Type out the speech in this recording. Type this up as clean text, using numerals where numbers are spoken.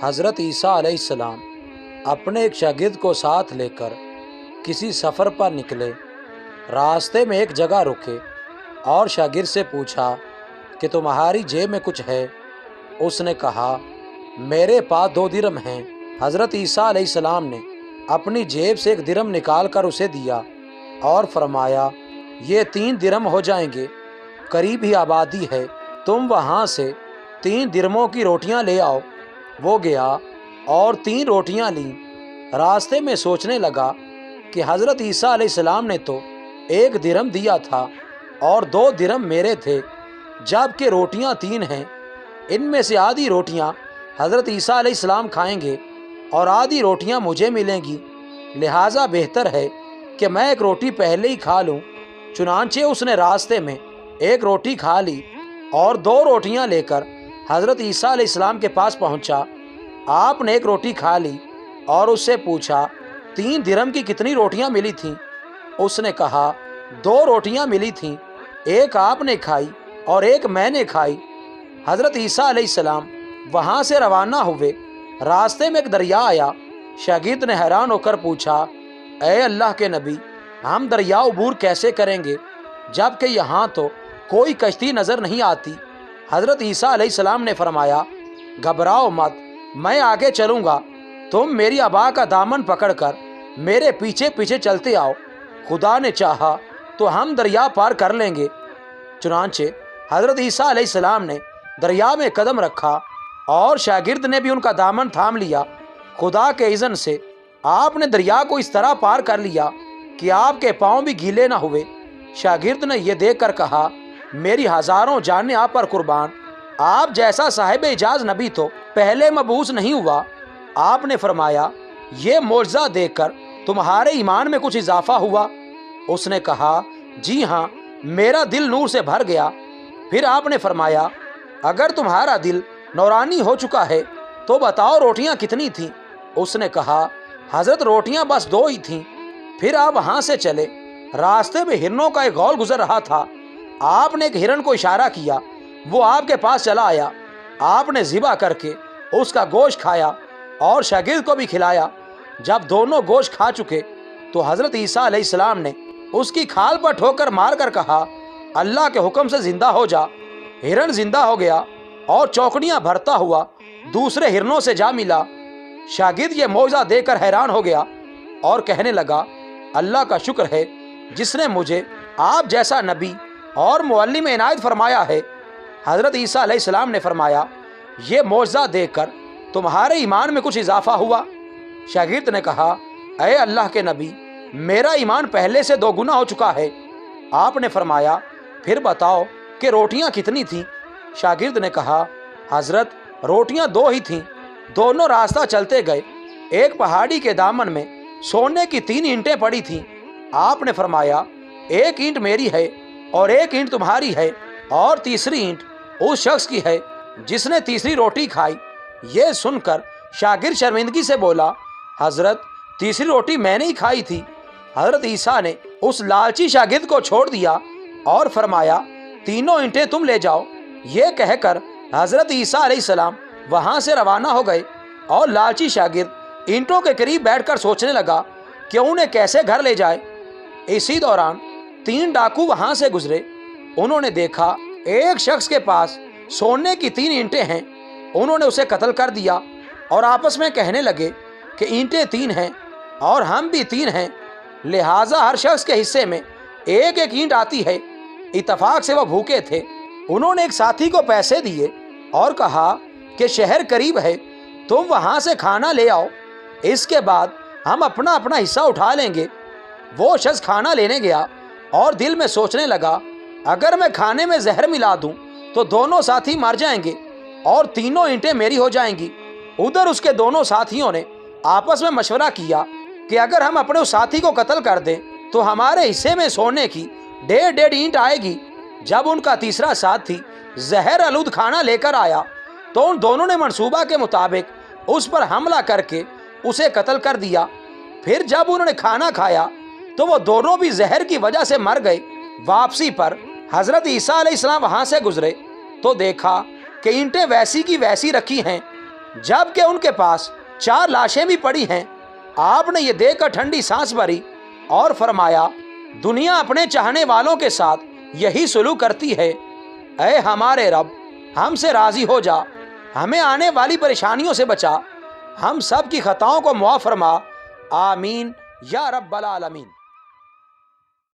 حضرت عیسیٰ علیہ السلام اپنے ایک شاگرد کو ساتھ لے کر کسی سفر پر نکلے۔ راستے میں ایک جگہ رکے اور شاگرد سے پوچھا کہ تمہاری جیب میں کچھ ہے؟ اس نے کہا میرے پاس 2 درم ہیں۔ حضرت عیسیٰ علیہ السلام نے اپنی جیب سے 1 درم نکال کر اسے دیا اور فرمایا یہ 3 درم ہو جائیں گے، قریب ہی آبادی ہے، تم وہاں سے 3 درموں کی روٹیاں لے آؤ۔ وہ گیا اور 3 روٹیاں لیں۔ راستے میں سوچنے لگا کہ حضرت عیسیٰ علیہ السلام نے تو 1 درم دیا تھا اور 2 درم میرے تھے، جبکہ روٹیاں 3 ہیں۔ ان میں سے آدھی روٹیاں حضرت عیسیٰ علیہ السلام کھائیں گے اور آدھی روٹیاں مجھے ملیں گی، لہٰذا بہتر ہے کہ میں 1 روٹی پہلے ہی کھا لوں۔ چنانچہ اس نے راستے میں 1 روٹی کھا لی اور 2 روٹیاں لے کر حضرت عیسیٰ علیہ السلام کے پاس پہنچا۔ آپ نے 1 روٹی کھا لی اور اس سے پوچھا 3 درم کی کتنی روٹیاں ملی تھیں؟ اس نے کہا 2 روٹیاں ملی تھیں، 1 آپ نے کھائی اور 1 میں نے کھائی۔ حضرت عیسیٰ علیہ السلام وہاں سے روانہ ہوئے۔ راستے میں ایک دریا آیا۔ شاگرد نے حیران ہو کر پوچھا اے اللہ کے نبی، ہم دریا عبور کیسے کریں گے جبکہ یہاں تو کوئی کشتی نظر نہیں آتی؟ حضرت عیسیٰ علیہ السلام نے فرمایا گھبراؤ مت، میں آگے چلوں گا، تم میری ابا کا دامن پکڑ کر میرے پیچھے پیچھے چلتے آؤ، خدا نے چاہا تو ہم دریا پار کر لیں گے۔ چنانچہ حضرت عیسیٰ علیہ السلام نے دریا میں قدم رکھا اور شاگرد نے بھی ان کا دامن تھام لیا۔ خدا کے اذن سے آپ نے دریا کو اس طرح پار کر لیا کہ آپ کے پاؤں بھی گیلے نہ ہوئے۔ شاگرد نے یہ دیکھ کر کہا میری ہزاروں جانیں آپ پر قربان، آپ جیسا صاحب اعجاز نبی تو پہلے مبعوث نہیں ہوا۔ آپ نے فرمایا یہ معجزہ دیکھ کر تمہارے ایمان میں کچھ اضافہ ہوا؟ اس نے کہا جی ہاں، میرا دل نور سے بھر گیا۔ پھر آپ نے فرمایا اگر تمہارا دل نورانی ہو چکا ہے تو بتاؤ روٹیاں کتنی تھیں؟ اس نے کہا حضرت روٹیاں بس 2 ہی تھیں۔ پھر آپ وہاں سے چلے۔ راستے میں ہرنوں کا ایک غول گزر رہا تھا۔ آپ نے ایک ہرن کو اشارہ کیا، وہ آپ کے پاس چلا آیا۔ آپ نے ذبح کر کے اس کا گوشت کھایا اور شاگرد کو بھی کھلایا۔ جب دونوں گوشت کھا چکے تو حضرت عیسیٰ علیہ السلام نے اس کی کھال پر ٹھوکر مار کر کہا اللہ کے حکم سے زندہ ہو جا۔ ہرن زندہ ہو گیا اور چوکڑیاں بھرتا ہوا دوسرے ہرنوں سے جا ملا۔ شاگرد یہ معجزہ دیکھ کر حیران ہو گیا اور کہنے لگا اللہ کا شکر ہے جس نے مجھے آپ جیسا نبی اور معلم عنایت فرمایا ہے۔ حضرت عیسیٰ علیہ السلام نے فرمایا یہ معجزہ دیکھ کر تمہارے ایمان میں کچھ اضافہ ہوا؟ شاگرد نے کہا اے اللہ کے نبی، میرا ایمان پہلے سے 2 گنا ہو چکا ہے۔ آپ نے فرمایا پھر بتاؤ کہ روٹیاں کتنی تھیں؟ شاگرد نے کہا حضرت روٹیاں 2 ہی تھیں۔ دونوں راستہ چلتے گئے۔ ایک پہاڑی کے دامن میں سونے کی 3 اینٹیں پڑی تھیں۔ آپ نے فرمایا 1 اینٹ میری ہے اور 1 اینٹ تمہاری ہے اور تیسری اینٹ اس شخص کی ہے جس نے تیسری روٹی کھائی۔ یہ سن کر شاگرد شرمندگی سے بولا حضرت تیسری روٹی میں نے ہی کھائی تھی۔ حضرت عیسیٰ نے اس لالچی شاگرد کو چھوڑ دیا اور فرمایا 3 اینٹیں تم لے جاؤ۔ یہ کہہ کر حضرت عیسیٰ علیہ السلام وہاں سے روانہ ہو گئے اور لالچی شاگرد اینٹوں کے قریب بیٹھ کر سوچنے لگا کہ انہیں کیسے گھر لے جائے۔ اسی دوران 3 ڈاکو وہاں سے گزرے۔ انہوں نے دیکھا ایک شخص کے پاس سونے کی 3 اینٹیں ہیں۔ انہوں نے اسے قتل کر دیا اور آپس میں کہنے لگے کہ اینٹیں 3 ہیں اور ہم بھی 3 ہیں، لہٰذا ہر شخص کے حصے میں 1 اینٹ آتی ہے۔ اتفاق سے وہ بھوکے تھے۔ انہوں نے ایک ساتھی کو پیسے دیے اور کہا کہ شہر قریب ہے، تم وہاں سے کھانا لے آؤ، اس کے بعد ہم اپنا اپنا حصہ اٹھا لیں گے۔ وہ شخص کھانا لینے گیا اور دل میں سوچنے لگا اگر میں کھانے میں زہر ملا دوں تو دونوں ساتھی مر جائیں گے اور 3 اینٹیں میری ہو جائیں گی۔ ادھر اس کے دونوں ساتھیوں نے آپس میں مشورہ کیا کہ اگر ہم اپنے اس ساتھی کو قتل کر دیں تو ہمارے حصے میں سونے کی 1.5 اینٹ آئے گی۔ جب ان کا تیسرا ساتھی زہر آلود کھانا لے کر آیا تو ان دونوں نے منصوبہ کے مطابق اس پر حملہ کر کے اسے قتل کر دیا۔ پھر جب انہوں نے کھانا کھایا تو وہ دونوں بھی زہر کی وجہ سے مر گئے۔ واپسی پر حضرت عیسیٰ علیہ السلام وہاں سے گزرے تو دیکھا کہ اینٹیں ویسی کی ویسی رکھی ہیں جب کہ ان کے پاس 4 لاشیں بھی پڑی ہیں۔ آپ نے یہ دیکھ کر ٹھنڈی سانس بھری اور فرمایا، دنیا اپنے چاہنے والوں کے ساتھ یہی سلوک کرتی ہے۔ اے ہمارے رب، ہم سے راضی ہو جا، ہمیں آنے والی پریشانیوں سے بچا، ہم سب کی خطاؤں کو معاف فرما، آمین یا رب العالمین۔